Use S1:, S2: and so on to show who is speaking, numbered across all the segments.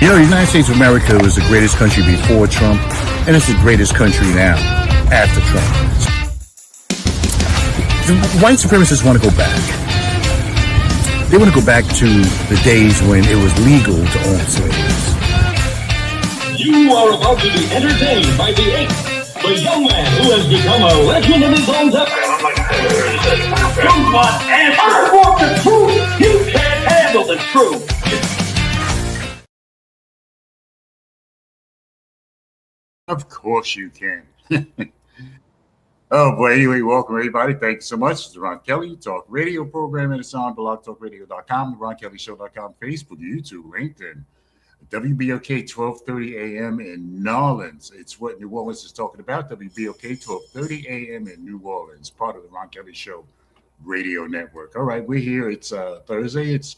S1: The United States of America was the greatest country before Trump, and it's the greatest country now after Trump. The white supremacists want to go back. They want to go back to the days when it was legal to own slaves.
S2: You are about to be entertained by the ape, the young man who has become a legend in his own time. Come on, answer. I want the truth. You can't handle the truth.
S3: Of course you can. Oh boy, anyway, welcome everybody. Thank you so much. It's the Ron Kelly Talk Radio program, and it's on blogtalkradio.com, the RonKellyShow.com, Facebook, YouTube, LinkedIn, WBOK 1230 AM in New Orleans. It's what New Orleans is talking about. WBOK 1230 AM in New Orleans, part of the Ron Kelly Show radio network. All right, we're here. It's Thursday. It's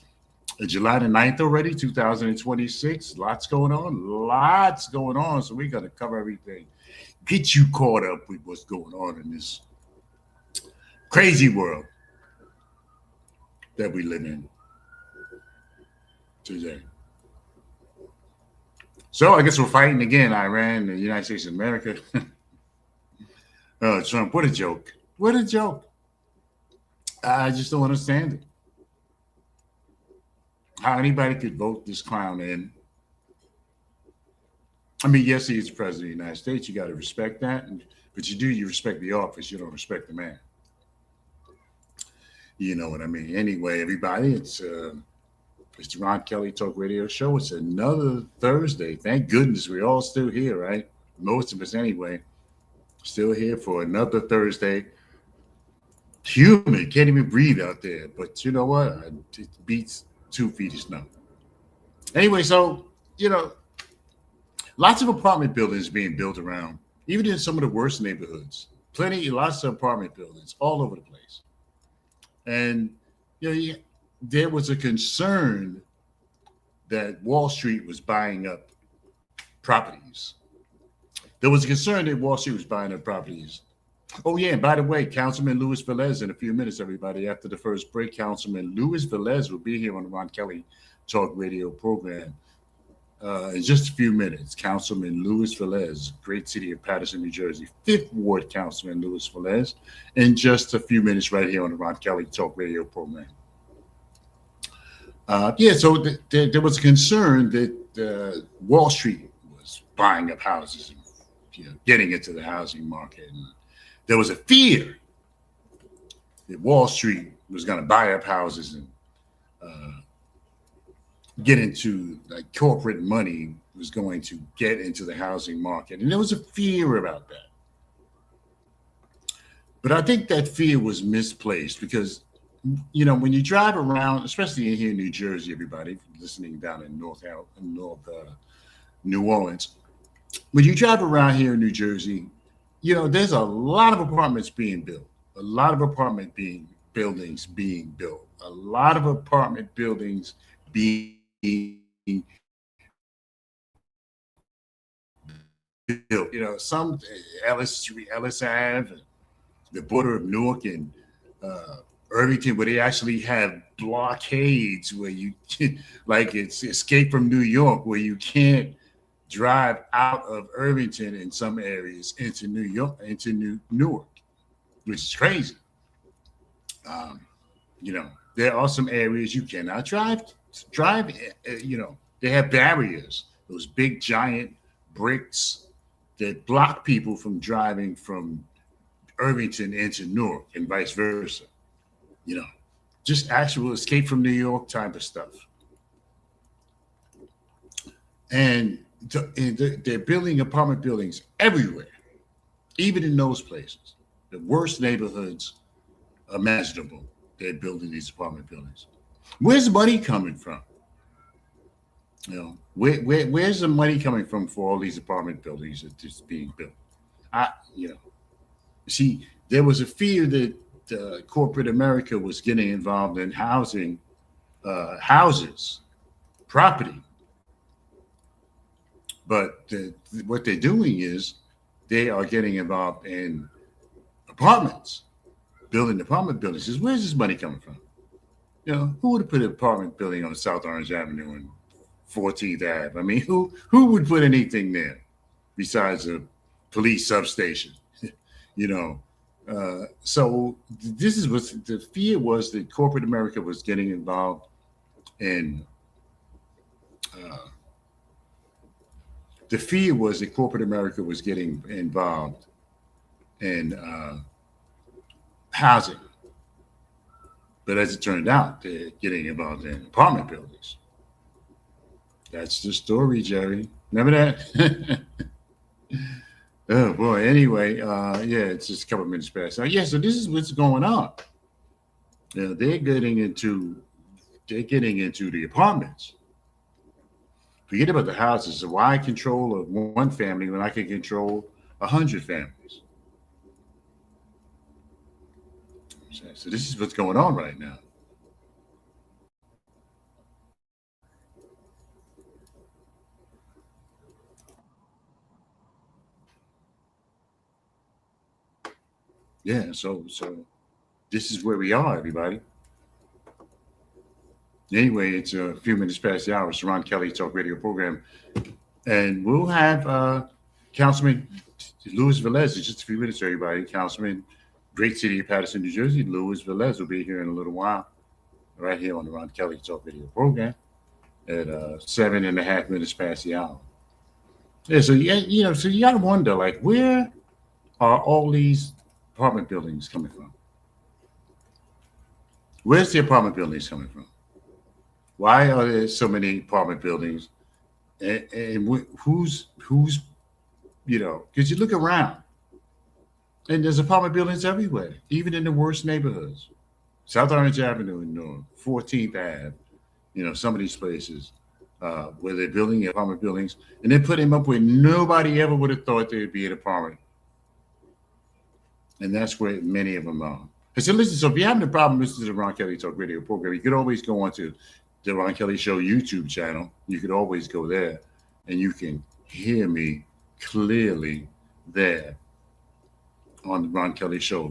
S3: July the 9th already, 2026. Lots going on. So we're going to cover everything. Get you caught up with what's going on in this crazy world that we live in today. So I guess we're fighting again. Iran, the United States of America. Trump, what a joke. What a joke. I just don't understand it. How anybody could vote this clown in. I mean, yes, he's the president of the United States. You got to respect that. But you respect the office. You don't respect the man. You know what I mean? Anyway, everybody, it's the Ron Kelly Talk Radio Show. It's another Thursday. Thank goodness we're all still here, right? Most of us anyway. Still here for another Thursday. Humid. Can't even breathe out there. But you know what? It beats 2 feet of snow. Anyway, so, lots of apartment buildings being built around, even in some of the worst neighborhoods. Lots of apartment buildings all over the place. And, there was a concern that Wall Street was buying up properties. Oh, yeah, and by the way, Councilman Luis Velez in a few minutes, everybody. After the first break, Councilman Luis Velez will be here on the Ron Kelly Talk Radio program in just a few minutes. Councilman Luis Velez, great city of Paterson, New Jersey, 5th Ward Councilman Luis Velez, in just a few minutes right here on the Ron Kelly Talk Radio program. So there was a concern that Wall Street was buying up houses and getting into the housing market. And there was a fear that Wall Street was going to buy up houses and get into, like, corporate money was going to get into the housing market. And there was a fear about that. But I think that fear was misplaced because, when you drive around, especially here in New Jersey, everybody listening down in North New Orleans, when you drive around here in New Jersey, there's a lot of apartments being built, a lot of apartment buildings being built, a lot of apartment buildings being built. Some Ellis Ave, the border of Newark and Irvington, where they actually have blockades where you, like it's Escape from New York, where you can't drive out of Irvington in some areas into New York, into Newark, which is crazy. There are some areas you cannot drive. They have barriers, those big giant bricks that block people from driving from Irvington into Newark and vice versa. Just actual Escape from New York type of stuff. And they're building apartment buildings everywhere, even in those places, the worst neighborhoods imaginable. They're building these apartment buildings. Where's the money coming from? Where's the money coming from for all these apartment buildings that is being built? See, there was a fear that corporate America was getting involved in houses, property. But what they're doing is they are getting involved in apartments, building apartment buildings. Where's this money coming from? Who would have put an apartment building on South Orange Avenue in 14th Ave. I mean, who would put anything there besides a police substation? You know, so this is what the fear was, that corporate America was getting involved in. The fear was that corporate America was getting involved in housing, but as it turned out, they're getting involved in apartment buildings. That's the story, Jerry. Remember that? Oh boy. Anyway, yeah, it's just a couple of minutes past. Yeah, so this is what's going on. You know, they're getting into the apartments. Forget about the houses. So why control of one family when I can control 100 families? So this is what's going on right now. Yeah, so this is where we are, everybody. Anyway, it's a few minutes past the hour. It's the Ron Kelly Talk Radio program. And we'll have Councilman Luis Velez in just a few minutes, everybody. Councilman, great city of Paterson, New Jersey. Luis Velez will be here in a little while, right here on the Ron Kelly Talk Radio program at 7.5 minutes past the hour. Yeah, so so you gotta wonder, like, where are all these apartment buildings coming from? Where's the apartment buildings coming from? Why are there so many apartment buildings? And who's because you look around and there's apartment buildings everywhere, even in the worst neighborhoods. South Orange Avenue in North, 14th Ave, some of these places where they're building apartment buildings, and they put them up where nobody ever would have thought there'd be an apartment. And that's where many of them are. I said, listen, so if you're having a problem listening to the Ron Kelly Talk Radio program, you could always go onto the Ron Kelly Show YouTube channel. You could always go there and you can hear me clearly there on the Ron Kelly Show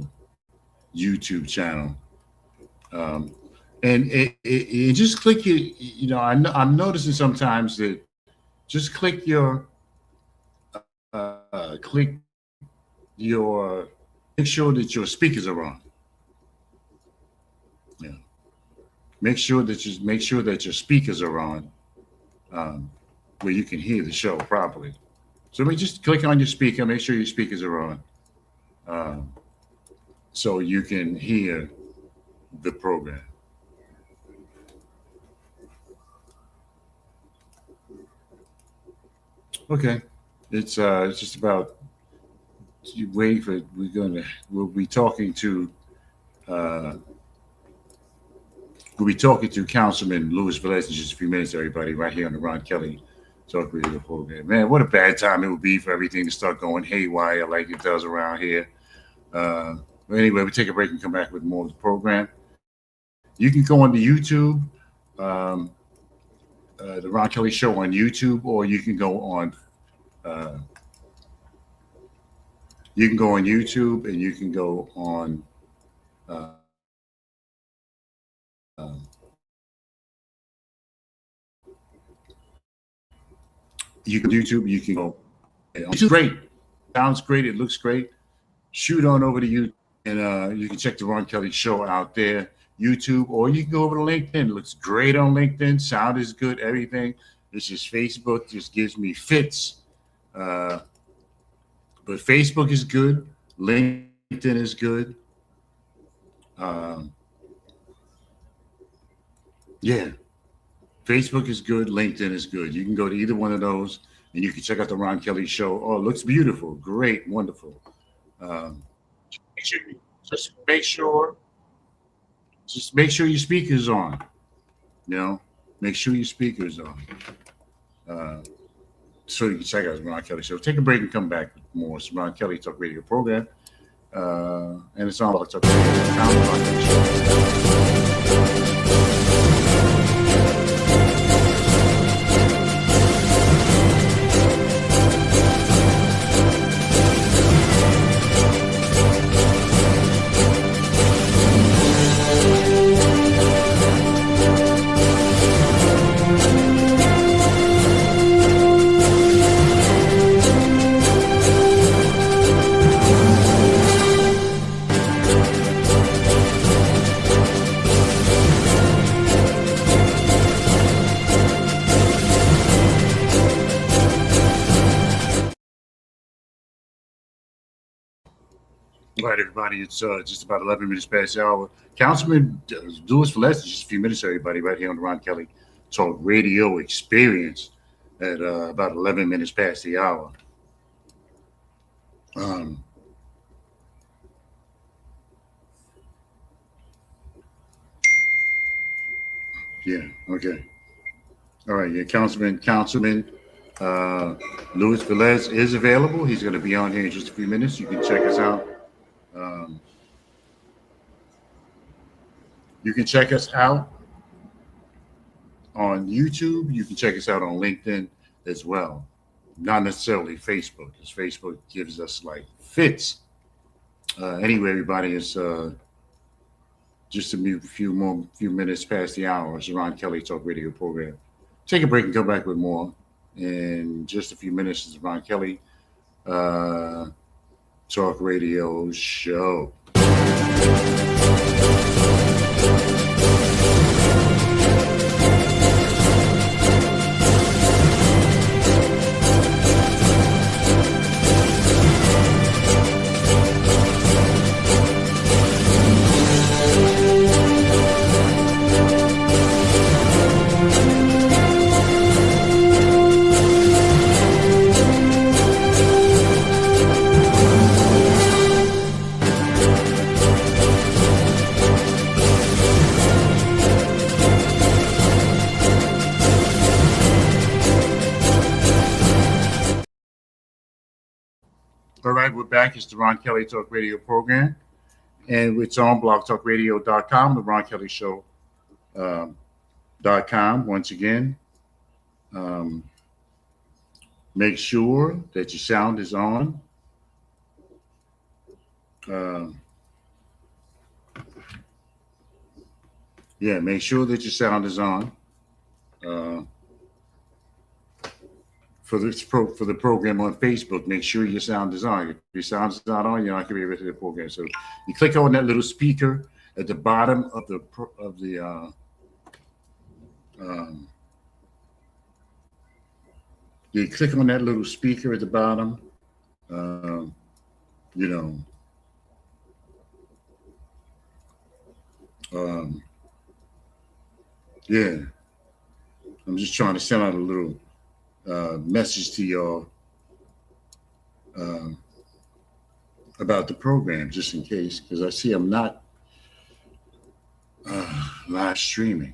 S3: YouTube channel. And it just click I'm noticing sometimes that just make sure that your speakers are on. Yeah. Make sure that your speakers are on, where you can hear the show properly. So just click on your speaker, make sure your speakers are on, so you can hear the program. Okay, it's just about waiting for. We'll be talking to. We'll be talking to Councilman Luis Velez in just a few minutes, everybody, right here on the Ron Kelly Talk Radio program. Man, what a bad time it would be for everything to start going haywire like it does around here. But anyway, we'll take a break and come back with more of the program. You can go on to YouTube, the Ron Kelly Show on YouTube, or you can go on YouTube and you can go on you can YouTube, you can go. It's great. Sounds great. It looks great. Shoot on over to YouTube and you can check the Ron Kelly Show out there, YouTube, or you can go over to LinkedIn. It looks great on LinkedIn. Sound is good, everything. This is Facebook, just gives me fits. But Facebook is good. LinkedIn is good. Yeah. Facebook is good. LinkedIn is good. You can go to either one of those and you can check out the Ron Kelly Show. Oh, it looks beautiful. Great. Wonderful. Just make sure your speaker's on. Make sure your speaker's on. So you can check out the Ron Kelly Show. Take a break and come back with more. It's the Ron Kelly Talk Radio program. And it's on Talk Radio. All right, everybody. It's just about 11 minutes past the hour. Councilman Luis Velez, just a few minutes, everybody, right here on the Ron Kelly Talk Radio Experience at about 11 minutes past the hour. Um, yeah, okay. All right, yeah, Councilman Luis Velez is available. He's going to be on here in just a few minutes. You can check us out. Um, you can check us out on YouTube. You can check us out on LinkedIn as well. Not necessarily Facebook, because Facebook gives us like fits. Anyway, everybody, it's just a few minutes past the hour. It's the Ron Kelly Talk Radio program. Take a break and come back with more. In just a few minutes, it's the Ron Kelly Talk Radio show. All right, we're back. It's the Ron Kelly Talk Radio program, and it's on blogtalkradio.com, the Ron Kelly Show .com. Once again, make sure that your sound is on. Yeah, make sure that your sound is on. For the program on Facebook, make sure your sound is on. If your sound is not on, you're not going to be able to the program. So you click on that little speaker at the bottom of the you click on that little speaker at the bottom. Yeah, I'm just trying to send out a little message to y'all about the program, just in case, because I see I'm not live streaming.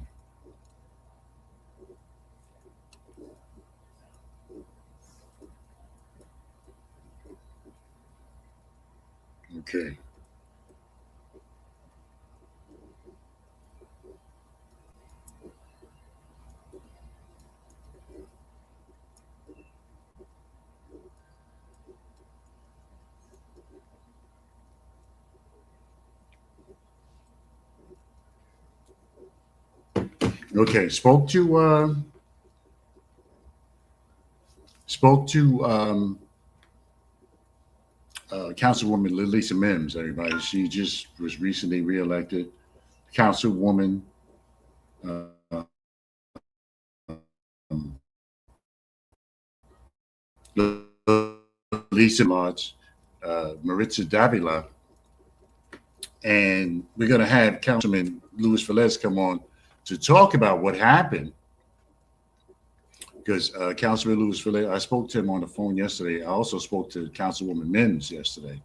S3: Okay. Okay, spoke to Councilwoman Lisa Mims, everybody. She just was recently reelected. Councilwoman Lisa Lodge, Maritza Davila, and we're going to have Councilman Luis Velez come on to talk about what happened. Because Councilman Luis Velez, I spoke to him on the phone yesterday. I also spoke to Councilwoman Mims yesterday.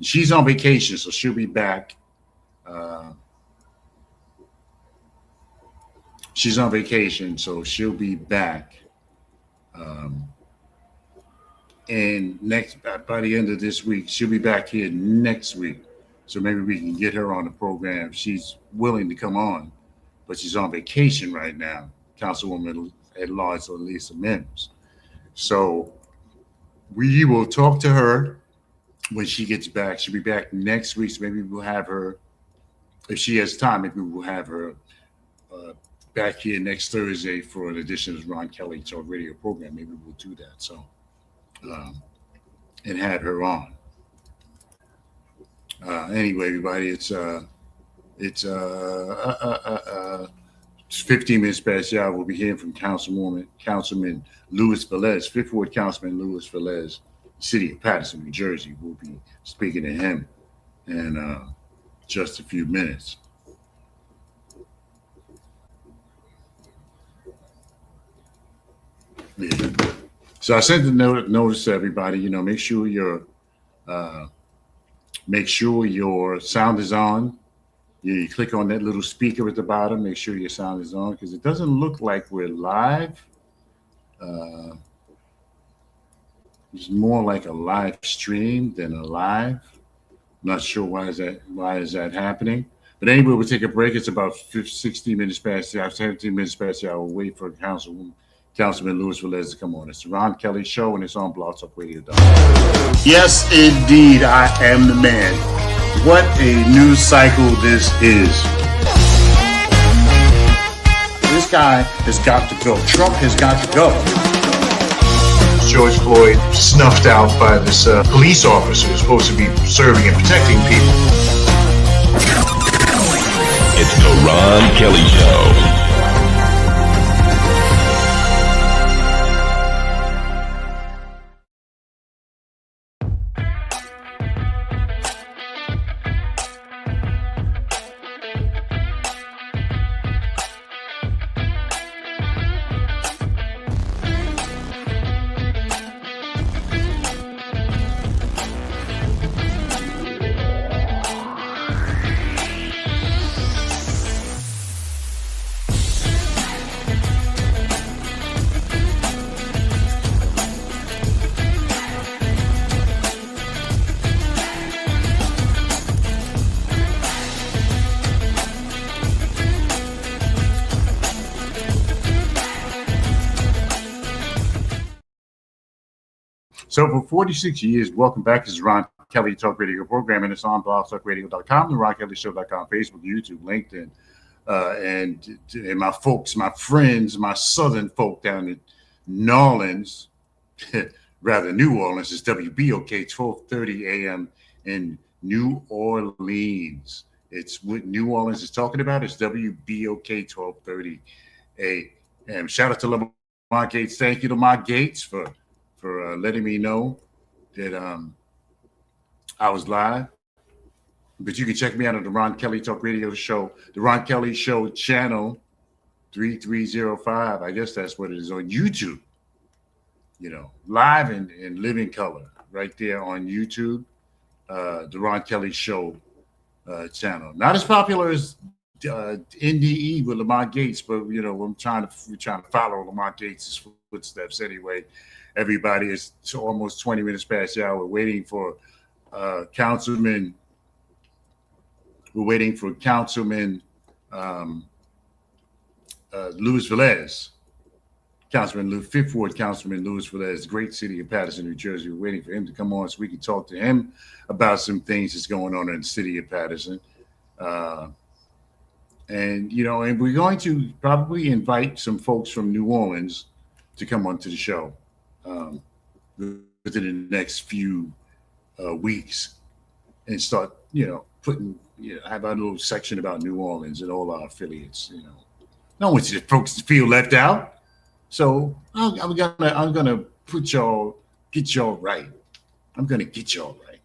S3: She's on vacation, so she'll be back. She's on vacation, so she'll be back. And by the end of this week, she'll be back here next week. So maybe we can get her on the program. She's willing to come on, but she's on vacation right now. Councilwoman at large, Lisa Mims. So we will talk to her when she gets back. She'll be back next week. So maybe we'll have her, if she has time, maybe we'll have her back here next Thursday for an edition of Ron Kelly Talk Radio program. Maybe we'll do that. So, and have her on. Anyway, everybody, it's 15 minutes past the hour. We'll be hearing from Councilman Luis Velez, Fifth Ward Councilman Luis Velez, City of Paterson, New Jersey. We'll be speaking to him in just a few minutes. Yeah. So I sent the notice to everybody. Uh, make sure your sound is on. You click on that little speaker at the bottom. Make sure your sound is on because it doesn't look like we're live. Uh, it's more like a live stream than a live. Not sure why is that happening. But anyway, we'll take a break. It's about 16 minutes past the hour, 17 minutes past the hour. We'll wait for Councilman Luis Velez to come on. It's the Ron Kelly Show, and it's on Blog Talk Radio. Yes, indeed, I am the man. What a news cycle this is. This guy has got to go. Trump has got to go. George Floyd snuffed out by this police officer who's supposed to be serving and protecting people.
S4: It's the Ron Kelly Show.
S3: So for 46 years, welcome back. This is Ron Kelly Talk Radio program, and it's on blogtalkradio.com, the RonKellyShow.com, Facebook, YouTube, LinkedIn, and my folks, my friends, my southern folk down in New Orleans, rather New Orleans, is WBOK 1230 AM in New Orleans. It's what New Orleans is talking about. It's WBOK 1230 AM. Shout out to Lamont Gates. Thank you to Lamont Gates for letting me know that I was live. But you can check me out on the Ron Kelly Talk Radio Show, the Ron Kelly Show channel 3305. I guess that's what it is on YouTube. Live and living color right there on YouTube. The Ron Kelly Show channel. Not as popular as NDE with Lamont Gates, but we're trying to follow Lamont Gates' footsteps anyway. Everybody is almost 20 minutes past the hour. We're waiting for Councilman. We're waiting for Councilman Luis Velez, Fifth Ward Councilman Luis Velez, great city of Paterson, New Jersey. We're waiting for him to come on so we can talk to him about some things that's going on in the city of Paterson. And we're going to probably invite some folks from New Orleans to come onto the show within the next few weeks and start, putting, have a little section about New Orleans and all our affiliates. I don't want you folks to feel left out. So I'm gonna get y'all right. I'm gonna get y'all right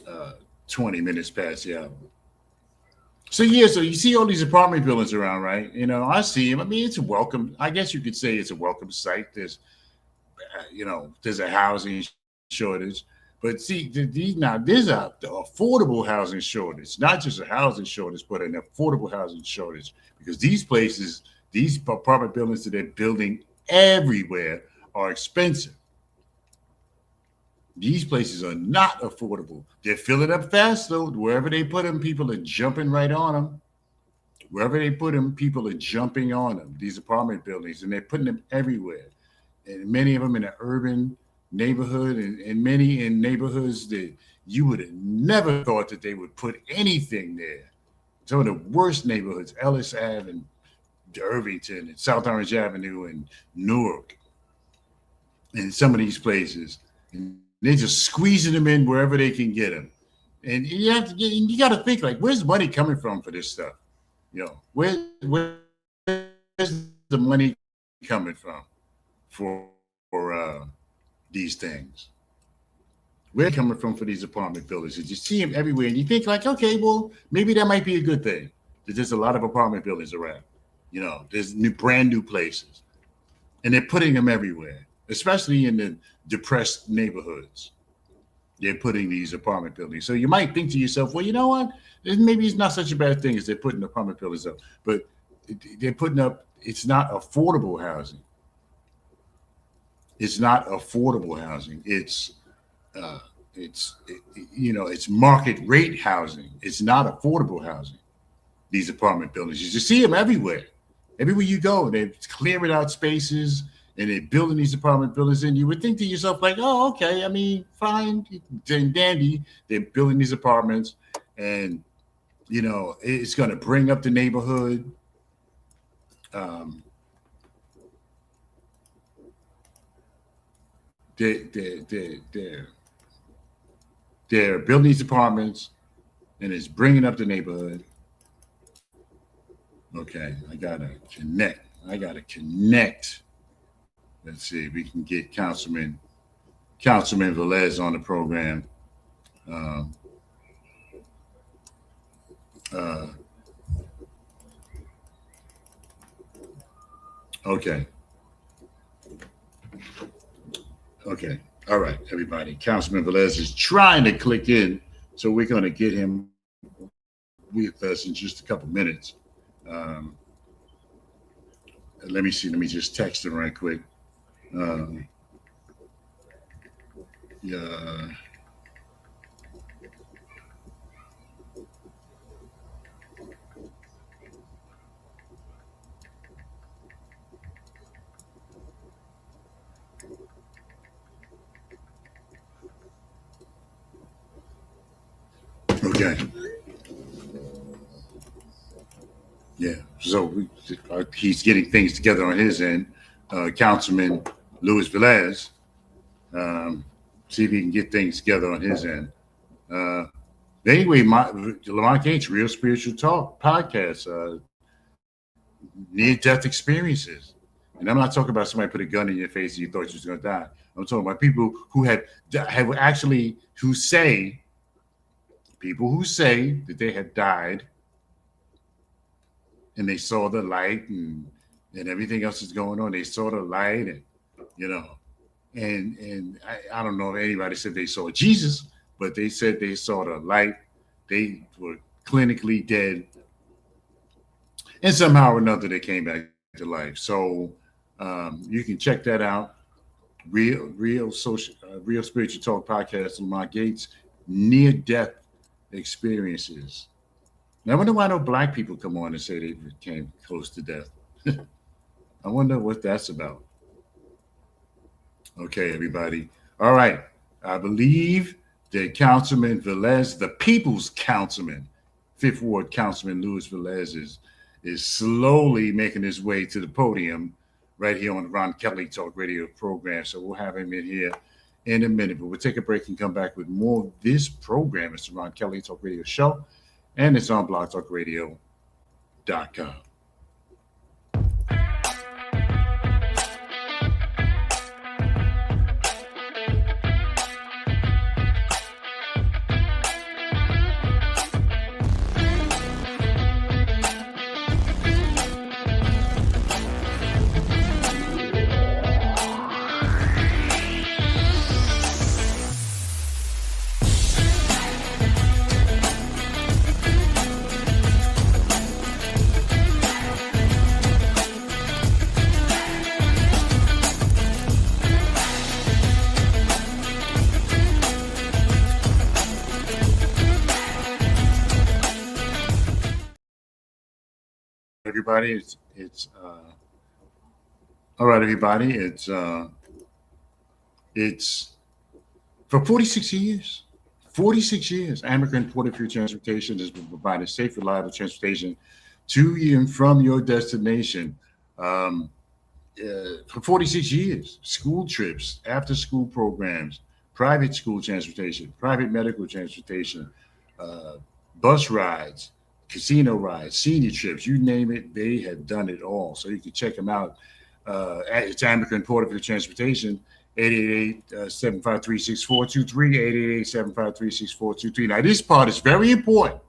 S3: at 20 minutes past the hour. So you see all these apartment buildings around, right? I see them. I mean, it's a welcome. I guess you could say it's a welcome site. There's a housing shortage, but see, now there's the affordable housing shortage, not just a housing shortage, but an affordable housing shortage, because these apartment buildings that they're building everywhere are expensive. These places are not affordable. They're filling up fast, though. Wherever they put them, people are jumping right on them. Wherever they put them, people are jumping on them, these apartment buildings, and they're putting them everywhere. And many of them in an urban neighborhood, and many in neighborhoods that you would have never thought that they would put anything there. Some of the worst neighborhoods, Ellis Ave and Irvington and South Orange Avenue and Newark, and some of these places. And they're just squeezing them in wherever they can get them. And you got to think, like, where's money coming from for this stuff? Where's the money coming from for these things? Where they're coming from for these apartment buildings. You see them everywhere, and you think like, okay, well, maybe that might be a good thing. There's a lot of apartment buildings around. There's brand new places, and they're putting them everywhere, especially in the depressed neighborhoods. They're putting these apartment buildings. So you might think to yourself, well, you know what? Maybe it's not such a bad thing as they're putting apartment buildings up, but they're putting up. It's not affordable housing. It's not affordable housing. It's market rate housing. It's not affordable housing. These apartment buildings, you just see them everywhere. Everywhere you go, they're clearing out spaces and they're building these apartment buildings. And you would think to yourself, like, oh, okay, I mean, fine, dandy. They're building these apartments, and it's going to bring up the neighborhood. They're building these apartments, and it's bringing up the neighborhood. Okay, I gotta connect. Let's see if we can get Councilman Velez on the program. Okay. All right, everybody. Councilman Velez is trying to click in, so we're going to get him with us in just a couple minutes. Let me see. Let me just text him right quick. Yeah. Okay. Yeah. So he's getting things together on his end. Councilman Luis Velez. See if he can get things together on his end. Anyway, Lamont Gates, Real Spiritual Talk podcast, near-death experiences. And I'm not talking about somebody put a gun in your face and you thought you was going to die. I'm talking about people who say that they had died and they saw the light and everything else is going on. They saw the light and I don't know if anybody said they saw Jesus, but they said they saw the light. They were clinically dead. And somehow or another, they came back to life. So you can check that out. Real Spiritual Talk podcast, Lamont Gates, near-death experiences. Now, I wonder why no black people come on and say they came close to death. I wonder what that's about. Okay, everybody. All right. I believe that Councilman Velez, the People's Councilman, 5th Ward Councilman Luis Velez is slowly making his way to the podium right here on the Ron Kelly Talk Radio program. So we'll have him in here in a minute, but we'll take a break and come back with more of this program. It's the Ron Kelly Talk Radio show, and it's on blogtalkradio.com. Everybody, it's all right, everybody. It's for 46 years. 46 years, American Porter Fuel Transportation has been providing safe, reliable transportation to you and from your destination. For 46 years, school trips, after school programs, private school transportation, private medical transportation, bus rides, casino rides, senior trips, you name it, they have done it all. So you can check them out. It's American Porter Fuel Transportation, 888-753-6423, 888-753-6423. Now, this part is very important.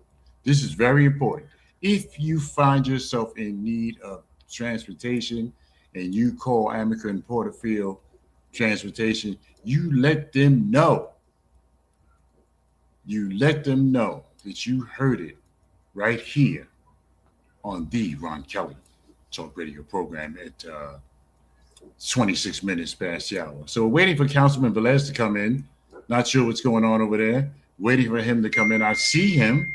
S3: This is very important. If you find yourself in need of transportation and you call Amica and Porterfield Transportation, you let them know. You let them know that you heard it right here on the Ron Kelly Talk Radio program at 26 minutes past the hour. So we're waiting for Councilman Velez to come in. Not sure what's going on over there. Waiting for him to come in. I see him.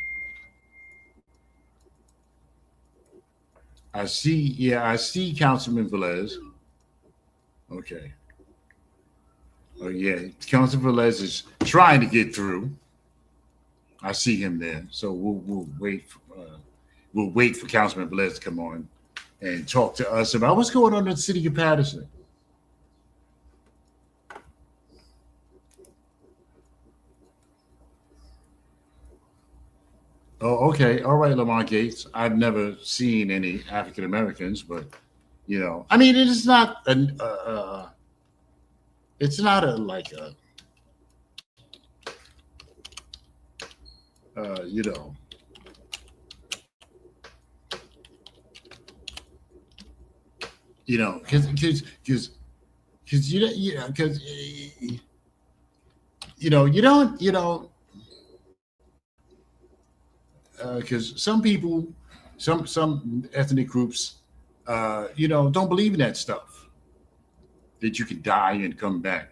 S3: I see Councilman Velez. Okay. Oh yeah, Councilman Velez is trying to get through. I see him there. So we'll wait for Councilman Velez to come on and talk to us about what's going on in the city of Paterson. Oh, okay. All right, Lamont Gates. I've never seen any African Americans, but I mean, it's not like a because some people, some ethnic groups, don't believe in that stuff, that you can die and come back.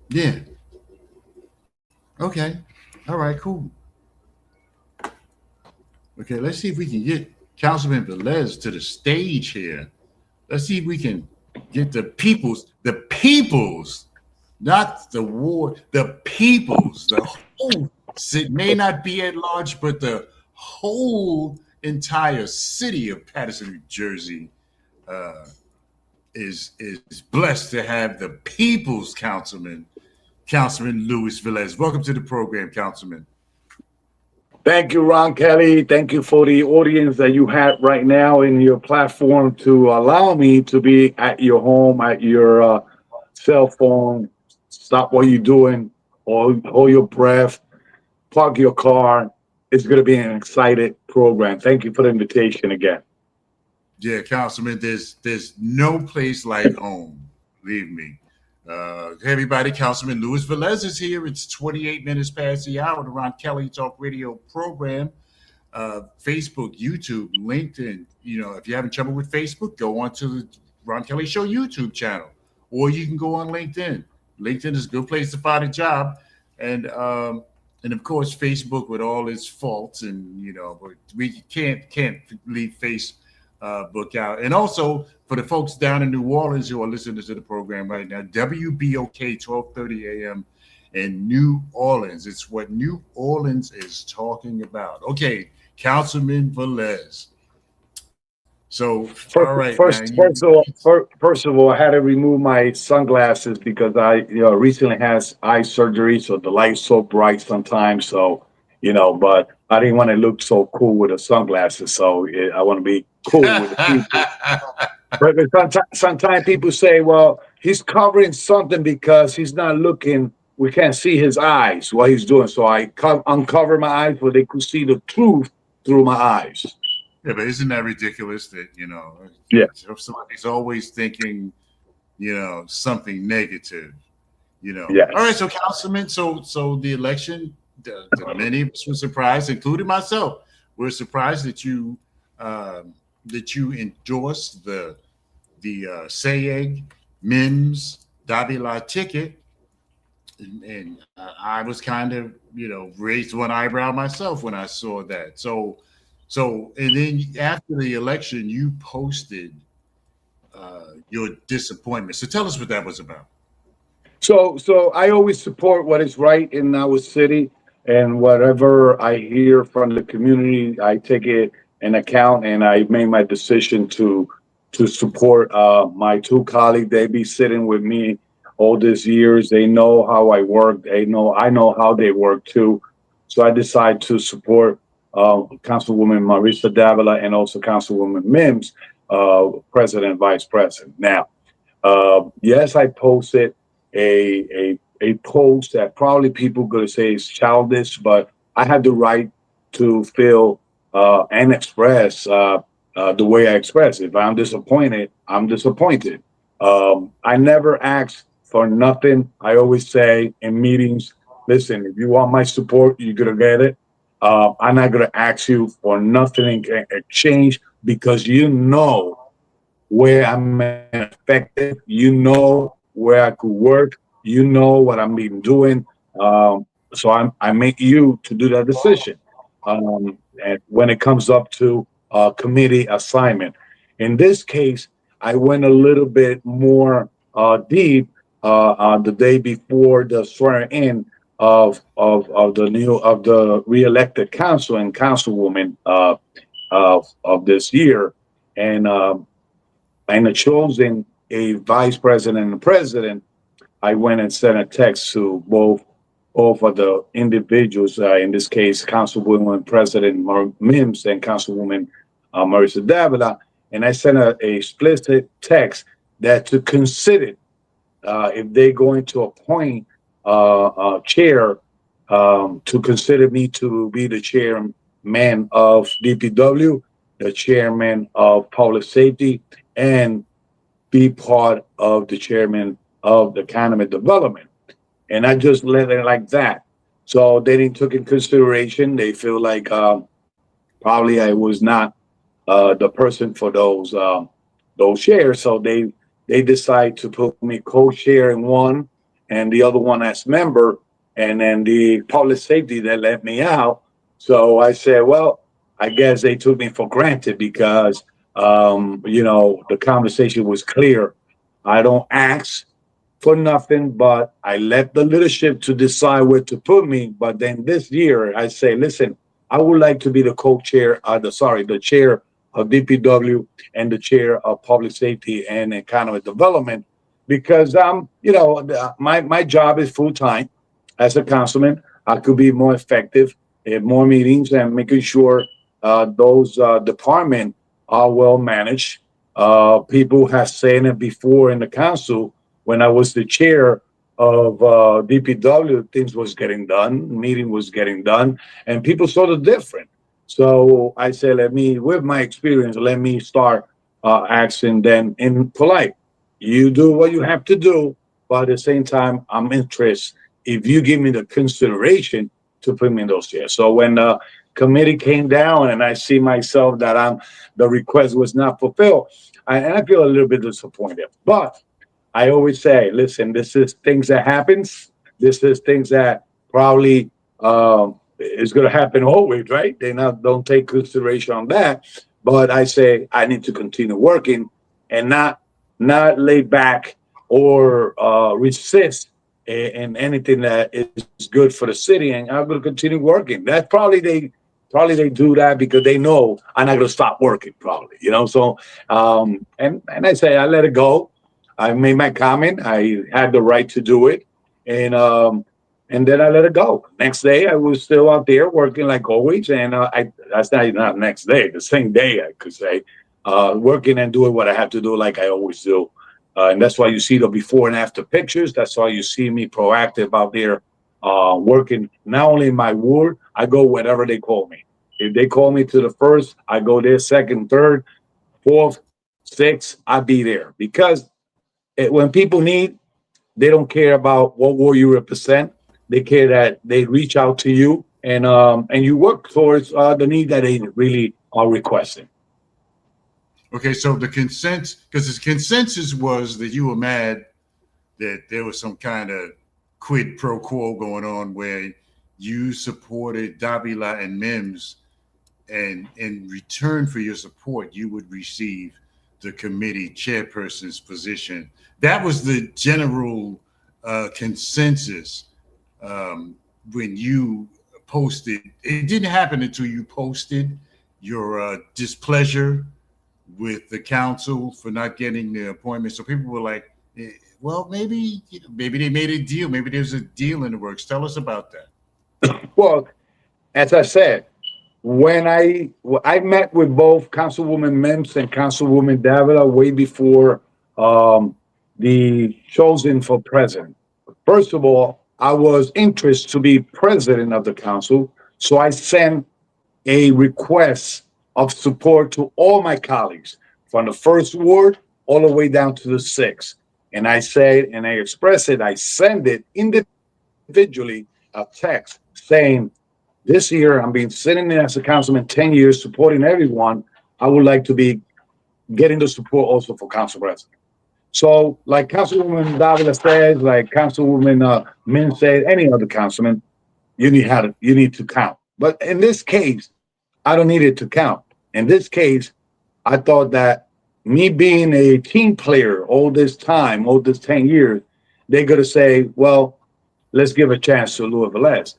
S3: Yeah. Okay. All right, cool. Okay, let's see if we can get Councilman Velez to the stage here. Let's see if we can get the peoples, not the ward, the peoples, the whole city, may not be at large, but the whole entire city of Paterson, New Jersey, is blessed to have the people's Councilman Luis Velez. Welcome to the program, Councilman.
S5: Thank you, Ron Kelly. Thank you for the audience that you have right now in your platform to allow me to be at your home, at your cell phone. Stop what you're doing, or hold your breath, park your car. It's going to be an excited program. Thank you for the invitation again.
S3: Yeah, Councilman, there's no place like home. Believe me. Hey everybody, Councilman Luis Velez is here. It's 28 minutes past the hour. The Ron Kelly Talk Radio program. Facebook, YouTube, LinkedIn. If you're having trouble with Facebook, go on to the Ron Kelly Show YouTube channel, or you can go on LinkedIn. LinkedIn is a good place to find a job, and of course Facebook with all its faults, and but we can't leave Facebook out. And also for the folks down in New Orleans who are listening to the program right now, WBOK 1230 AM in New Orleans. It's what New Orleans is talking about. Okay, Councilman Velez. So, all right.
S5: First of all, I had to remove my sunglasses because I recently had eye surgery, so the light's so bright sometimes. So, but I didn't want to look so cool with the sunglasses. So I want to be cool with the people. But sometimes people say, well, he's covering something because he's not looking. We can't see his eyes, what he's doing. So I uncover my eyes so they could see the truth through my eyes.
S3: Yeah, but isn't that ridiculous that,
S5: Yeah,
S3: somebody's always thinking, something negative,
S5: Yeah.
S3: All right, so Councilman, so the election, the many of us were surprised, including myself. We're surprised that you endorsed the Sayeg Mims Davila ticket, and I was kind of raised one eyebrow myself when I saw that. So and then after the election, you posted your disappointment. So tell us what that was about.
S5: So I always support what is right in our city, and whatever I hear from the community, I take it in account, and I made my decision to support my two colleagues. They be sitting with me all these years. They know how I work. I know how they work too. So I decided to support Councilwoman Marisa Davila and also Councilwoman Mims. president, vice president. Now, yes, I posted a post that probably people going to say is childish, but I have the right to feel and express the way I express. If I'm disappointed, I'm disappointed. I never ask for nothing. I always say in meetings, listen, if you want my support, you're gonna get it. I'm not gonna ask you for nothing in exchange because you know where I'm effective. You know where I could work. You know what I'm been doing. I make you to do that decision. And when it comes up to committee assignment, in this case, I went a little bit more deep the day before the swearing in of the reelected council and councilwoman of this year, and choosing a vice president and president, I went and sent a text to both of the individuals. In this case, Councilwoman President Mims and Councilwoman Marisa Davila, and I sent a explicit text that to consider if they're going to appoint a chair, to consider me to be the chairman of DPW, the chairman of public safety, and be part of the chairman of the economic development. And I just let it like that. So they didn't took in consideration. They feel like probably I was not the person for those shares. So they decide to put me co-chair in one and the other one as member, and then the public safety that let me out. So I said, well, I guess they took me for granted because the conversation was clear. I don't ask for nothing, but I let the leadership to decide where to put me. But then this year, I say, listen, I would like to be the co-chair, the chair of DPW and the chair of public safety and economic development, because my job is full time as a councilman. I could be more effective in more meetings and making sure those departments are well managed. People have said it before in the council when I was the chair of DPW, things was getting done, meeting was getting done, and people saw the difference. So I said, with my experience, let me start asking them in polite. You do what you have to do, but at the same time, I'm interested if you give me the consideration to put me in those chairs. So when the committee came down and I see myself that the request was not fulfilled, and I feel a little bit disappointed. But I always say, listen, this is things that happens. This is things that probably is going to happen always, right? Don't take consideration on that. But I say I need to continue working and not lay back or resist in anything that is good for the city. And I'm going to continue working. That's probably they do that because they know I'm not going to stop working, probably, So, and I say I let it go. I made my comment. I had the right to do it, and then I let it go. Next day, I was still out there working like always, and that's not next day, the same day I could say, working and doing what I have to do like I always do, and that's why you see the before and after pictures. That's why you see me proactive out there, working not only in my ward. I go wherever they call me. If they call me to the first, I go there. Second, third, fourth, sixth, I be there because. When people need, they don't care about what war you represent. They care that they reach out to you and you work towards the need that they really are requesting.
S3: Okay, so the consensus was that you were mad that there was some kind of quid pro quo going on where you supported Davila and Mims, and in return for your support, you would receive the committee chairperson's position. That was the general consensus when you posted. It didn't happen until you posted your displeasure with the council for not getting the appointment. So people were like, well, maybe they made a deal. Maybe there's a deal in the works. Tell us about that.
S5: Well, as I said, when I met with both Councilwoman Mims and Councilwoman Davila way before the chosen for president. First of all, I was interested to be president of the council, so I sent a request of support to all my colleagues from the first ward all the way down to the sixth. And I said, and I expressed it, I send it individually a text saying, this year I'm being sitting there as a councilman 10 years supporting everyone. I would like to be getting the support also for council president. So like Councilwoman Davila says, like Councilwoman Min said, any other councilman, you need to count. But in this case, I don't need it to count. In this case, I thought that me being a team player all this time, all this 10 years, they're going to say, well, let's give a chance to Luis Velez.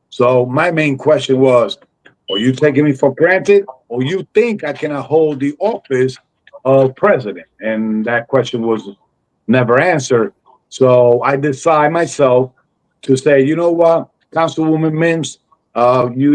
S5: So my main question was, are you taking me for granted, or you think I cannot hold the office of president? And that question was never answered. So I decide myself to say, you know what, Councilwoman Mims,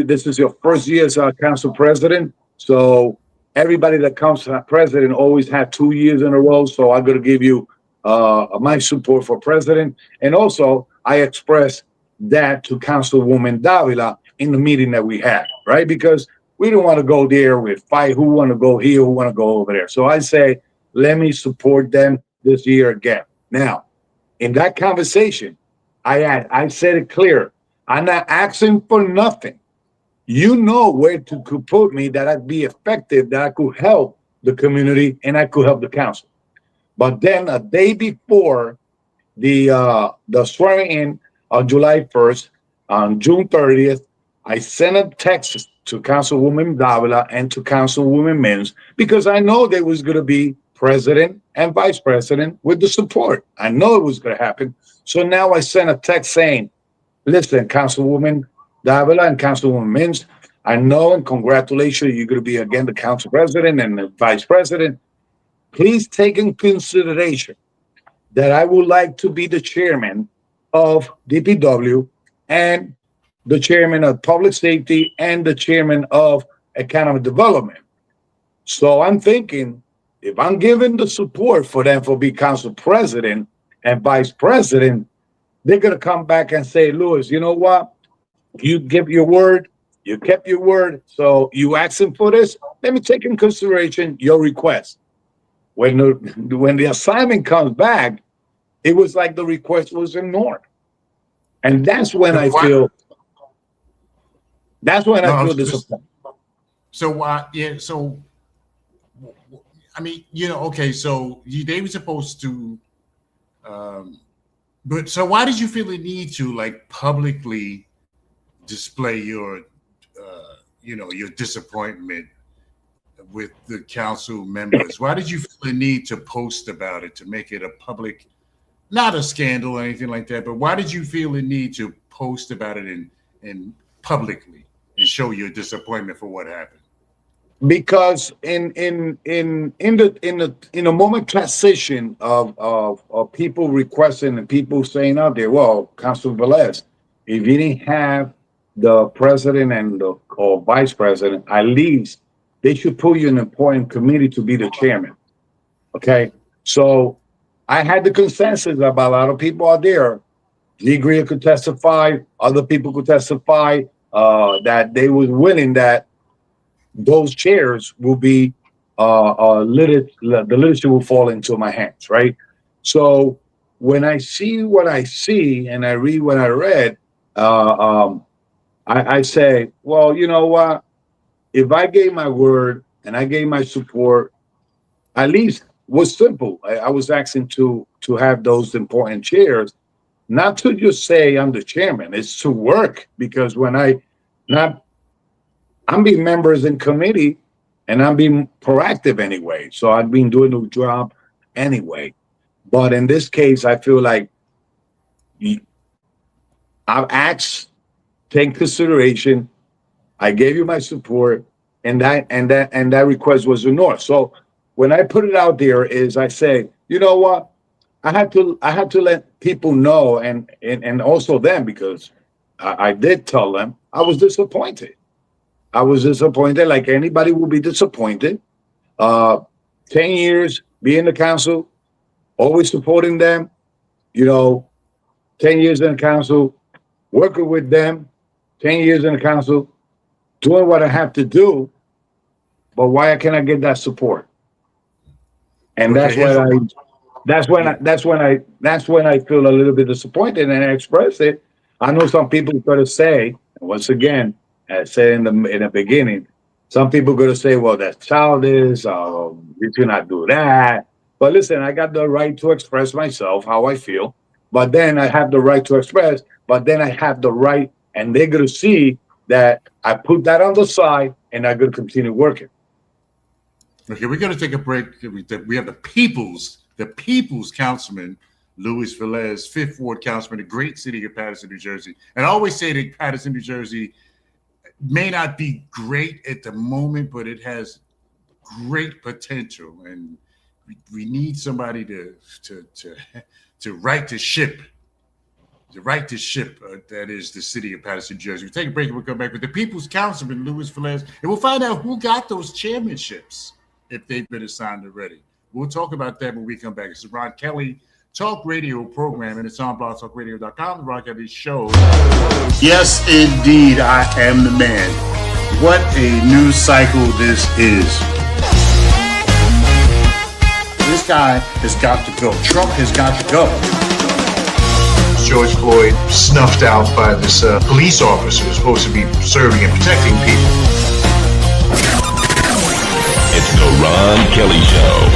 S5: this is your first year as council president. So everybody that comes to president always had 2 years in a row. So I'm going to give you my support for president. And also I expressed that to Councilwoman Davila in the meeting that we had, right? Because we don't want to go there with fight who want to go here, who want to go over there. So I say, let me support them this year again. Now, in that conversation, I said it clear. I'm not asking for nothing. You know where to could put me that I'd be effective, that I could help the community and I could help the council. But then a day before the swearing in on July 1st, on June 30th, I sent a text to Councilwoman Davila and to Councilwoman Mims because I know there was going to be president and vice president with the support. I know it was going to happen. So now I sent a text saying, listen, Councilwoman Davila and Councilwoman Mims, I know and congratulations, you're going to be again the council president and the vice president. Please take in consideration that I would like to be the chairman of DPW and the chairman of public safety and the chairman of economic development. So I'm thinking, if I'm giving the support for them for be council president and vice president, they're going to come back and say, Luis, you know what? You give your word. You kept your word. So you asking for this? Let me take in consideration your request. When the assignment comes back, it was like the request was ignored. And that's when I feel disappointed.
S3: So yeah, so I mean, okay, so they were supposed to but so why did you feel the need to like publicly display your your disappointment with the council members? Why did you feel the need to post about it, to make it a public, not a scandal or anything like that, but why did you feel the need to post about it and publicly and show your disappointment for what happened?
S5: Because in a moment transition of people requesting and people saying out there, well, Councilor Velez, if you didn't have the president and or vice president, at least they should put you in an important committee to be the chairman. Okay, so I had the consensus about a lot of people out there. Ligria could testify, other people could testify that they was willing that those chairs will be the leadership will fall into my hands, right? So when I see what I see and I read what I read, I say, well, you know what? If I gave my word and I gave my support, at least was simple. I was asking to have those important chairs, not to just say I'm the chairman. It's to work, because when I'm being members in committee and I'm being proactive anyway. So I've been doing the job anyway. But in this case, I feel like I've asked, take consideration. I gave you my support, and that request was ignored. So when I put it out there, is I say, you know what? I had to let people know, and also them, because I did tell them I was disappointed. I was disappointed, like anybody will be disappointed. 10 years being the council, always supporting them, you know, 10 years in the council, working with them, 10 years in the council, doing what I have to do, but why can't I get that support? And
S3: Okay,
S5: that's when I feel a little bit disappointed and I express it. I know some people are gonna say, once again, as I said in the beginning, some people are gonna say, well, that's childish, you cannot do that. But listen, I got the right to express myself, how I feel, but then I have the right to express, but then I have the right, and they're gonna see that I put that on the side and I'm gonna continue working.
S3: Okay, we're going to take a break. We have the People's Councilman, Luis Velez, Fifth Ward Councilman, the great city of Paterson, New Jersey. And I always say that Paterson, New Jersey may not be great at the moment, but it has great potential. And we need somebody to right the ship. To right the ship, that is the city of Paterson, New Jersey. We'll take a break and we'll come back with the People's Councilman, Luis Velez, and we'll find out who got those chairmanships, if they've been assigned already. We'll talk about that when we come back. It's the Ron Kelly Talk Radio program, and it's on blogtalkradio.com, the Ron Kelly Show. Yes, indeed, I am the man. What a news cycle this is. This guy has got to go. Trump has got to go. George Floyd snuffed out by this police officer who's supposed to be serving and protecting people.
S4: It's the Ron Kelly Show.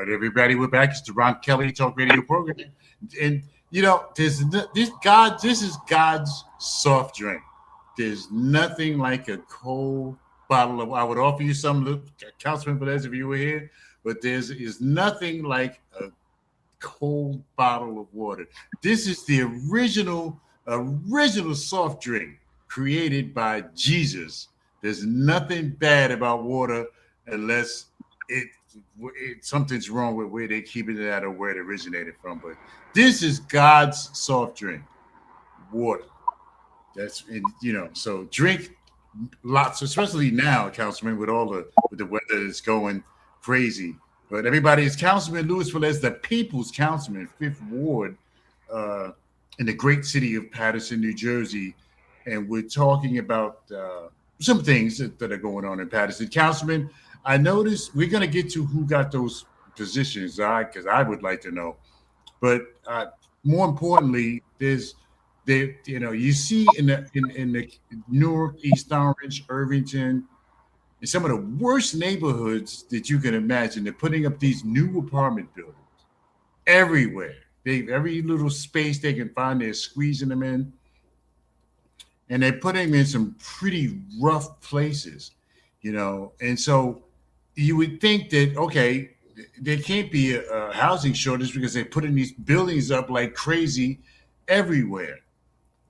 S3: Everybody, we're back. It's the Ron Kelly Talk Radio program, and you know, this is God's soft drink. There's nothing like a cold bottle of. I would offer you some, Councilman Velez, if you were here, but is nothing like a cold bottle of water. This is the original soft drink created by Jesus. There's nothing bad about water unless something's wrong with where they're keeping it at or where it originated from. But this is God's soft drink, water. So drink lots, especially now, Councilman, with the weather that's going crazy. But everybody, is Councilman Luis Velez, the People's Councilman, Fifth Ward, in the great city of Paterson, New Jersey, and we're talking about some things that are going on in Paterson. Councilman, I noticed we're going to get to who got those positions, because I would like to know. But more importantly, you see in the Newark, East Orange, Irvington, in some of the worst neighborhoods that you can imagine, they're putting up these new apartment buildings everywhere. Every little space they can find, they're squeezing them in, and they're putting them in some pretty rough places, and so you would think that, okay, there can't be a housing shortage because they're putting these buildings up like crazy everywhere.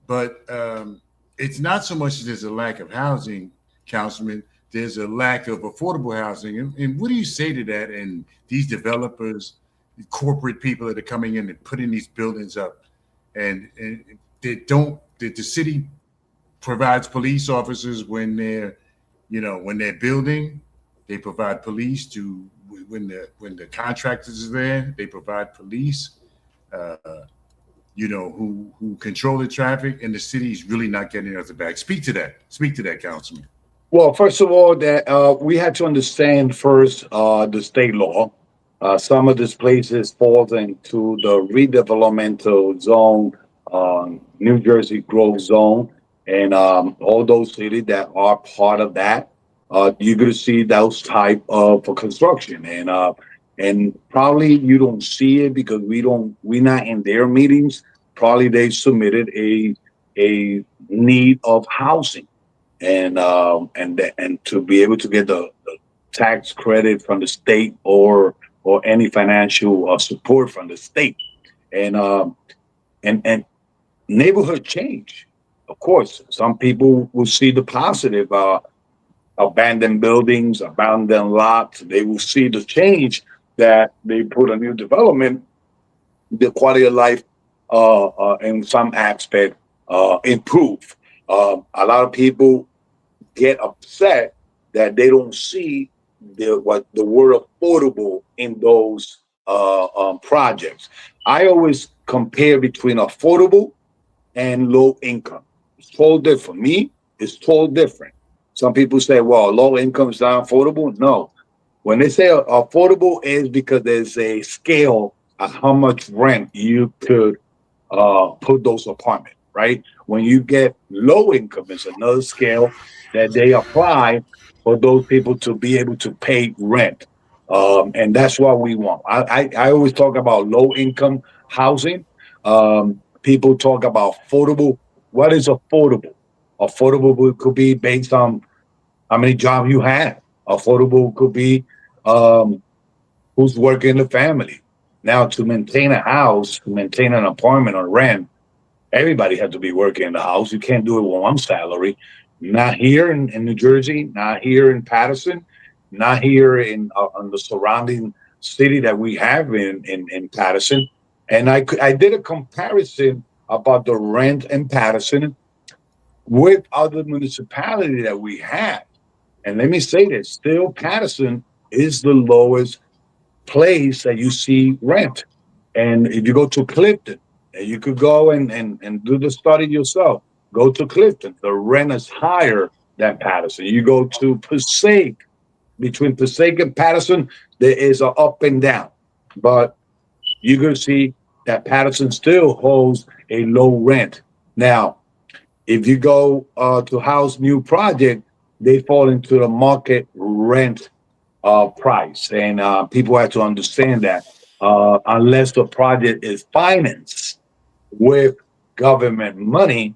S3: But it's not so much that there's a lack of housing, Councilman. There's a lack of affordable housing. And what do you say to that? And these developers, corporate people that are coming in and putting these buildings up, and the city provides police officers when they're building. They provide police to when the contractors are there. They provide police, who control the traffic, and the city is really not getting enough back. Speak to that, Councilman.
S5: Well, first of all, that we had to understand first the state law. Some of these places falls into the redevelopmental zone New Jersey growth zone, and all those cities that are part of that. You're going to see those type of construction, and probably you don't see it because we're not in their meetings. Probably they submitted a need of housing, and to be able to get the tax credit from the state or any financial support from the state, and and neighborhood change. Of course, some people will see the positive. Abandoned buildings, abandoned lots. They will see the change that they put a new development, the quality of life in some aspect improve. A lot of people get upset that they don't see the word affordable in those projects. I always compare between affordable and low income. It's totally different. For me, it's totally different. Some people say, well, low income is not affordable. No. When they say affordable is because there's a scale of how much rent you could put those apartments, right? When you get low income, it's another scale that they apply for those people to be able to pay rent. And that's what we want. I always talk about low income housing. People talk about affordable. What is affordable? Affordable could be based on how many jobs you have. Affordable could be who's working in the family. Now, to maintain a house, to maintain an apartment or rent, everybody has to be working in the house. You can't do it with one salary. Not here in New Jersey, not here in Paterson, not here in the surrounding city that we have in Paterson. And I did a comparison about the rent in Paterson with other municipalities that we have. And let me say this, still Paterson is the lowest place that you see rent. And if you go to Clifton, and you could go and do the study yourself. Go to Clifton. The rent is higher than Paterson. You go to Passaic. Between Passaic and Paterson, there is an up and down. But you're going to see that Paterson still holds a low rent. Now, if you go to house new project, they fall into the market rent price. And people have to understand that unless the project is financed with government money,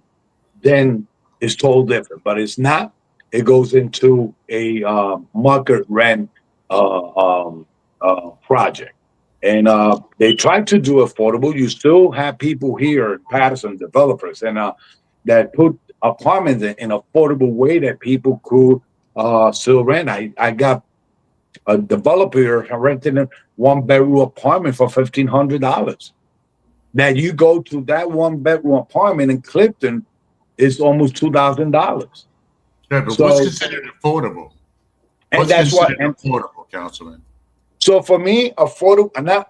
S5: then it's totally different. But it's not. It goes into a market rent project. And they try to do affordable. You still have people here, Paterson developers, and that put apartments in affordable way that people could still rent. I got a developer renting a one-bedroom apartment for $1,500. Now you go to that one-bedroom apartment in Clifton, it's almost $2,000.
S3: Yeah, but
S5: So-
S3: what's considered affordable?
S5: And
S3: What's
S5: that's what.
S3: considered affordable, Councilman?
S5: So for me, affordable, and I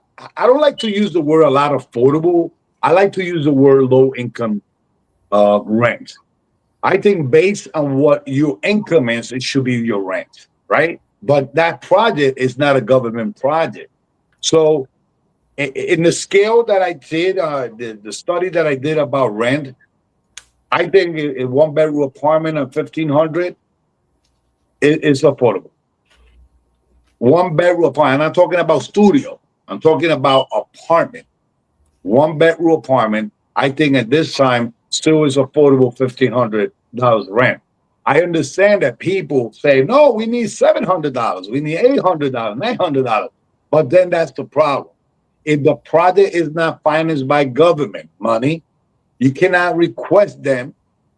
S5: don't like to use the word a lot affordable. I like to use the word low income rent. I think based on what your income is, it should be your rent, right? But that project is not a government project. So in the scale that I did, the study that I did about rent, I think a one-bedroom apartment of $1,500 is affordable. One-bedroom apartment. I'm not talking about studio. I'm talking about apartment. One-bedroom apartment. I think at this time still is affordable. $1,500 rent. I understand that people say, no, we need $700. We need $800, $900. But then that's the problem. If the project is not financed by government money, you cannot request them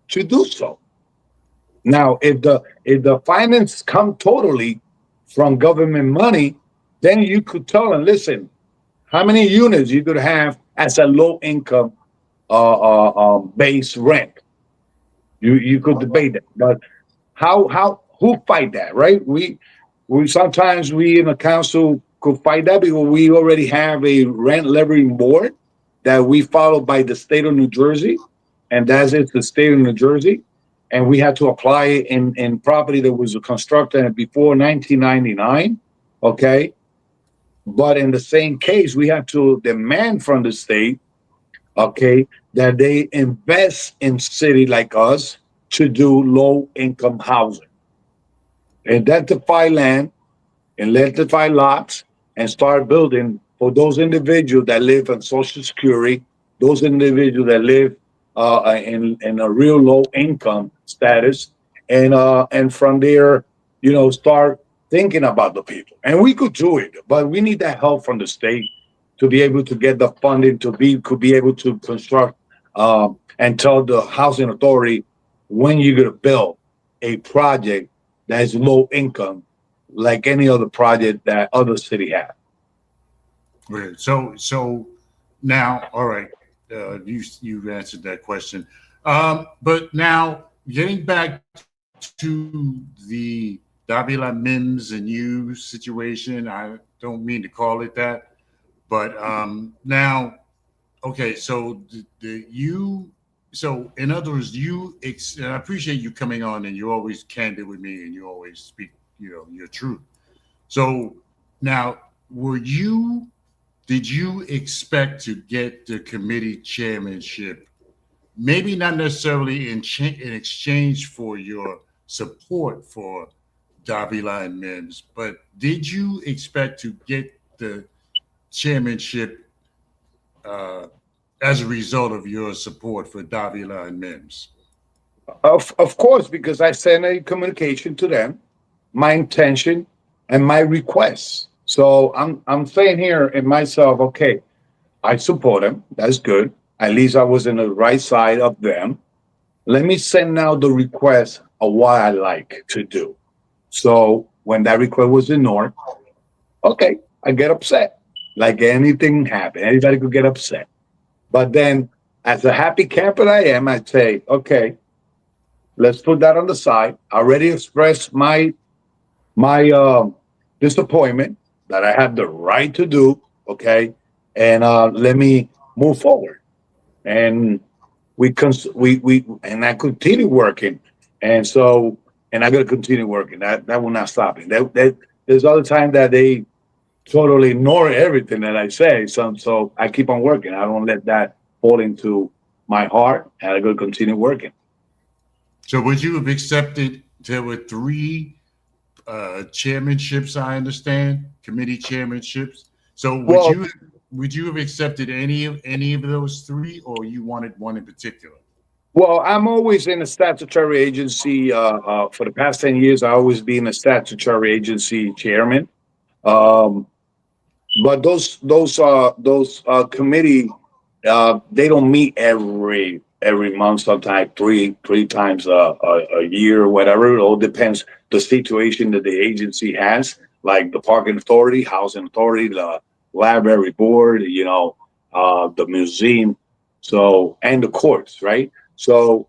S5: to do so. Now, if the finance come totally from government money, then you could tell them, listen, how many units you could have as a low income base rent. You could debate that, but who fight that, right? We sometimes we in the council could fight that because we already have a rent levying board that we follow by the state of New Jersey, and that's it, the state of New Jersey, and we had to apply it in property that was constructed before 1999, okay? But in the same case, we have to demand from the state okay, that they invest in city like us to do low income housing. Identify land, identify lots, and start building for those individuals that live on Social Security, those individuals that live in a real low income status, and from there, start thinking about the people. And we could do it, but we need that help from the state to be able to get the funding to could be able to construct and tell the housing authority when you're going to build a project that is low income like any other project that other city have.
S3: Right. So now, all right, you answered that question. But now, getting back to the Davila Mims and you situation, I don't mean to call it that, but now, okay, so so in other words, and I appreciate you coming on, and you're always candid with me, and you always speak, your truth. So now, were you did you expect to get the committee chairmanship? Maybe not necessarily in exchange for your support for Davila and Mims, but did you expect to get the chairmanship uh, as a result of your support for Davila and Mims?
S5: Of course, because I sent a communication to them, my intention and my requests. So I'm saying here in myself, okay, I support them. That's good. At least I was in the right side of them. Let me send now the request of what I like to do. So when that request was ignored, okay, I get upset. Like anything happened, anybody could get upset. But then, as a happy camper I am, I say, okay, let's put that on the side. I already expressed my disappointment that I have the right to do. Okay, and let me move forward. And we and I continue working, and so and I'm gonna continue working. That will not stop me. There's other time that they totally ignore everything that I say. So I keep on working. I don't let that fall into my heart, and I'm gonna continue working.
S3: So would you have accepted? There were three chairmanships, I understand, committee chairmanships. So
S5: Well,
S3: would you have accepted any of those three, or you wanted one in particular?
S5: Well, I'm always in a statutory agency. For the past 10 years, I always been a statutory agency chairman. Um, but those committee, they don't meet every month. Sometimes three times a year or whatever. It all depends the situation that the agency has, like the parking authority, housing authority, the library board, the museum. So and the courts, right? So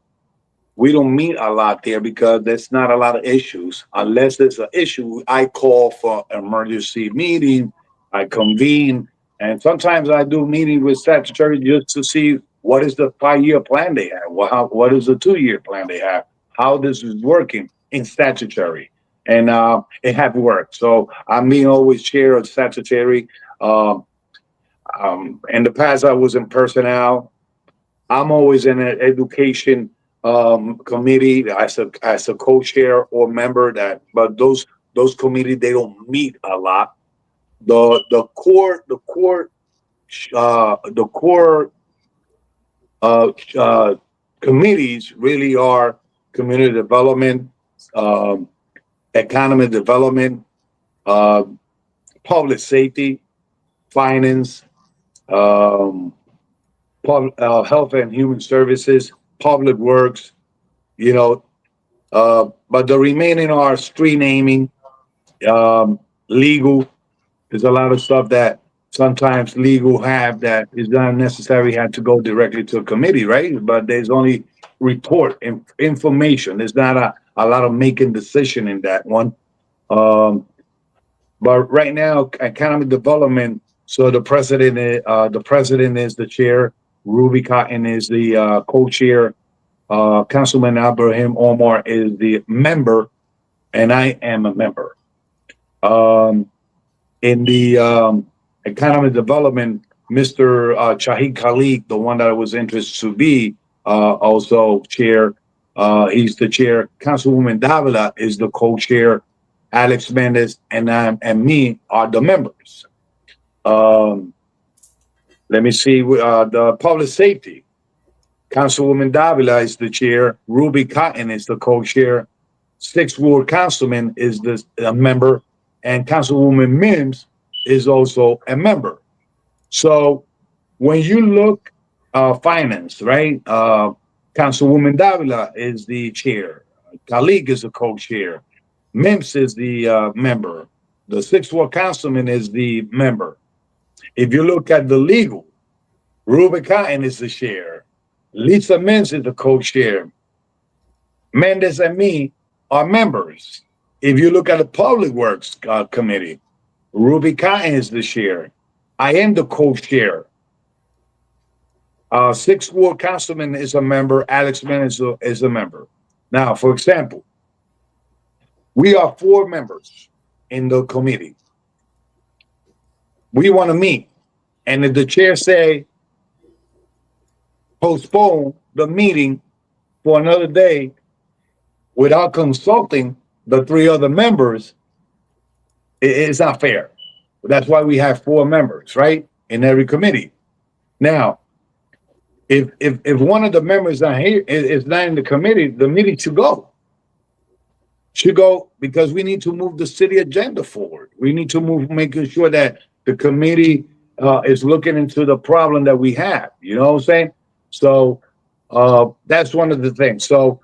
S5: we don't meet a lot there because there's not a lot of issues. Unless there's an issue, I call for emergency meeting. I convene, and sometimes I do meetings with statutory just to see what is the 5 year plan they have. What is the 2 year plan they have? How this is working in statutory, and it have worked. So I'm being always chair of statutory. Um, in the past, I was in personnel. I'm always in an education committee as a co-chair or member that, but those committees they don't meet a lot. The core committees really are community development, um, economic development, uh, public safety, finance, um, health and human services, public works, you know, but the remaining are street naming, legal. There's a lot of stuff that sometimes legal have that is not necessarily had to go directly to a committee, right? But there's only report and information. There's not a lot of making decision in that one. Um, but right now, economic development. So the president is the chair. Ruby Cotton is the co-chair. Councilman Abraham Omar is the member, and I am a member. In the economic development, Mr. Shahid Khalid, the one that I was interested to be also chair. He's the chair. Councilwoman Davila is the co-chair. Alex Mendez and me are the members. Let me see. The public safety. Councilwoman Davila is the chair. Ruby Cotton is the co-chair. Sixth Ward Councilman is a member, and Councilwoman Mims is also a member. So when you look finance, right? Councilwoman Davila is the chair. Khalid is the co-chair. Mims is the member. The Sixth Ward Councilman is the member. If you look at the legal, Ruby Cotton is the chair. Lisa Mims is the co-chair. Mendez and me are members. If you look at the Public Works Committee, Ruby Cotton is the chair. I am the co-chair. Sixth Ward Councilman is a member. Alex Mendez is a member. Now, for example, we are 4 members in the committee. We want to meet. And if the chair say, postpone the meeting for another day without consulting the 3 other members, it's not fair. That's why we have 4 members, right? In every committee. Now, if one of the members not here is not in the committee, the meeting should go. Should go because we need to move the city agenda forward. We need to move, making sure that the committee is looking into the problem that we have. You know what I'm saying? So that's one of the things. So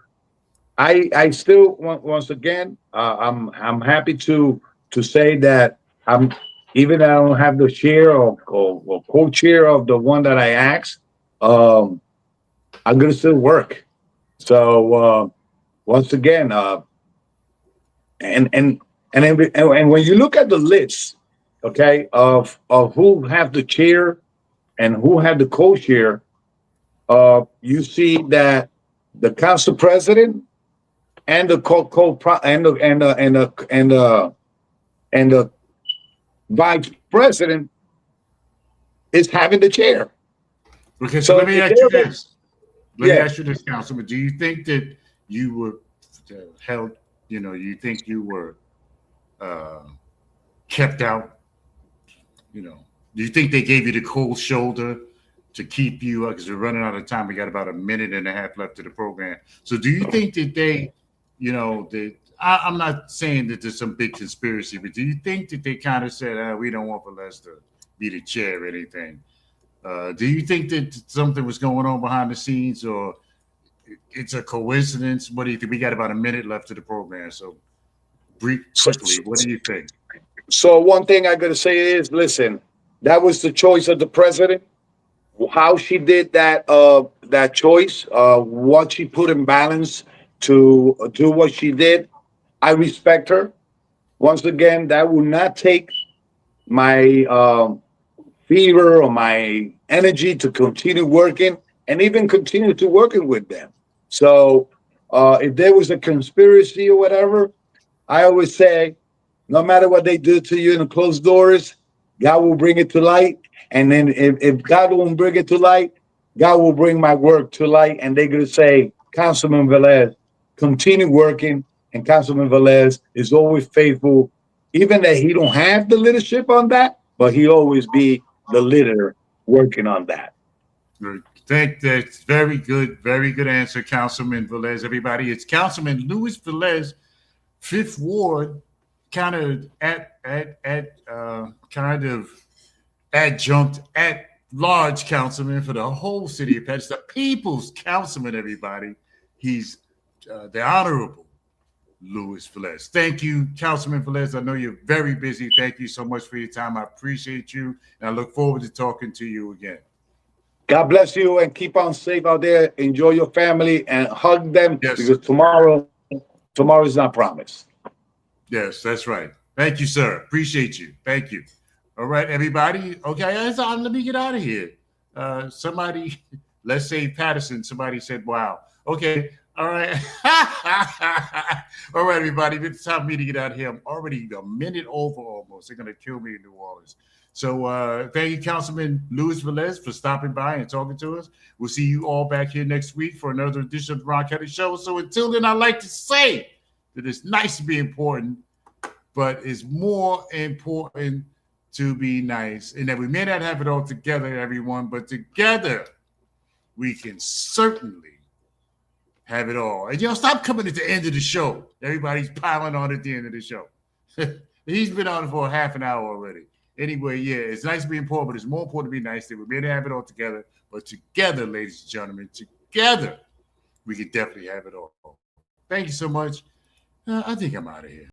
S5: I still want, once again, I'm happy to say that even though I don't have the chair or co-chair of the one that I asked, I'm gonna still work. So once again, and when you look at the list, okay, of who have the chair and who have the co-chair, you see that the council president and the and the vice president is having the chair.
S3: Okay, so let me ask you this. Let me ask you this, Councilman. Do you think that you were held? You know, you think you were kept out? You know, do you think they gave you the cold shoulder to keep you? Because we're running out of time. We got about a minute and a half left of the program. So, do you think that they, you know, I'm not saying that there's some big conspiracy, but do you think that they kind of said, we don't want Velez to be the chair or anything? Do you think that something was going on behind the scenes, or it's a coincidence? What do you think? We got about a minute left of the program, so brief, quickly, what do you think?
S5: So one thing I gotta say is, listen, that was the choice of the president. How she did that choice, what she put in balance to do what she did, I respect her. Once again, that will not take my fever or my energy to continue working and even continue to working with them. So if there was a conspiracy or whatever, I always say, no matter what they do to you in the closed doors, God will bring it to light. And then if God won't bring it to light, God will bring my work to light. And they're going to say, Councilman Velez, continue working. And Councilman Velez is always faithful, even that he don't have the leadership on that, but he always be the leader working on that.
S3: That's very good answer, Councilman Velez. Everybody, it's Councilman Luis Velez, 5th Ward, kind of adjunct at large councilman for the whole city of Paterson, the people's councilman. Everybody, he's the Honorable Luis Velez. Thank you, Councilman Velez. I know you're very busy. Thank you so much for your time. I appreciate you, and I look forward to talking to you again. God
S5: bless you, and keep on safe out there. Enjoy your family and hug them,
S3: yes,
S5: because tomorrow is not promised.
S3: Yes, that's right. Thank you, sir. Appreciate you. Thank you. All right, everybody. Okay, let me get out of here. Somebody, let's say Paterson, somebody said, wow. Okay. All right. All right, everybody. It's time for me to get out of here. I'm already a minute over almost. They're going to kill me in New Orleans. So thank you, Councilman Luis Velez, for stopping by and talking to us. We'll see you all back here next week for another edition of the Ron Kelly Show. So until then, I'd like to say that it's nice to be important, but it's more important to be nice. And that we may not have it all together, everyone, but together we can certainly have it all. And stop coming at the end of the show. Everybody's piling on at the end of the show. He's been on for half an hour already. Anyway, yeah, it's nice to be important, but it's more important to be nice that we may not have it all together. But together, ladies and gentlemen, together, we can definitely have it all. Thank you so much. I think I'm out of here.